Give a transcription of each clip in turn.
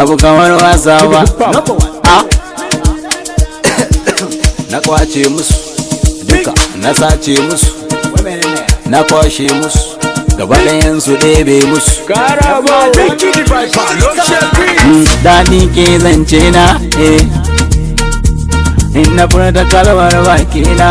abu kamar wasa ba. Na kwace musu duka, na sace musu, na kwashe musu, gaba ɗayan su ɗebe musu. Carra Daɗi ke zance na in na furta kalmar baki na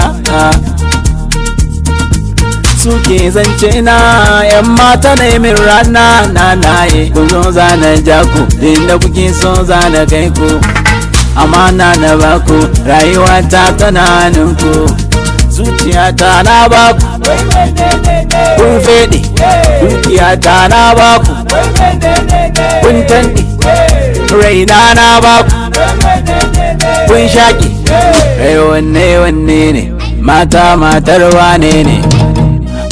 suke zance na yan mata na min rana na naye ku zo zana jaku inda kuke so zana kai ku amana na baku rayuwa ta tana ninku zuciya ta na baku kun fede dukiya ta na baku kun tande raina na baku kun shaki kai wanne ne mata matar wane ne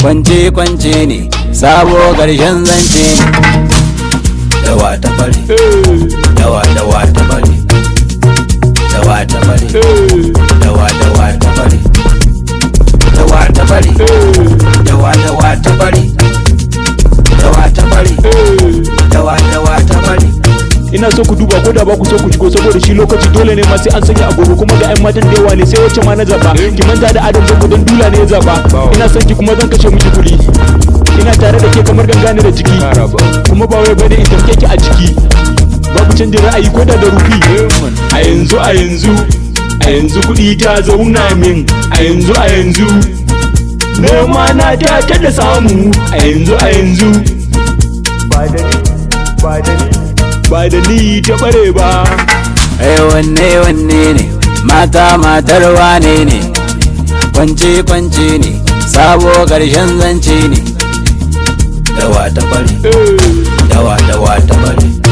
kwance ne sabo ƙarshen zance ne. Dawa ta bari, dawa ta bari, dawa ta bari, dawa ta bari, dawa ta bari, dawa ta bari, dawa ta bari, dawa ta bari. ina so ku duba ko da ba ku so ku shigo saboda shi lokaci dole ne ma sai an sanya agogo kuma ga ƴan matan da yawa ne sai wacce ma na zaba ki manta da adam zango don dula ne ya zaba ina son ki kuma zan kashe miki kuɗi ina tare da ke kamar gangane da ciki kuma ba wai bane in tamke ki a ciki babu canjin ra'ayi ko da rufi a yanzu kuɗi ta zauna min a yanzu nema na ta da samu a yanzu ba da ni ta bare ba. Wanne ne mata matar wane ne kwance ne sabo ƙarshen zance ne. Dawa ta bari, dawa ta bari.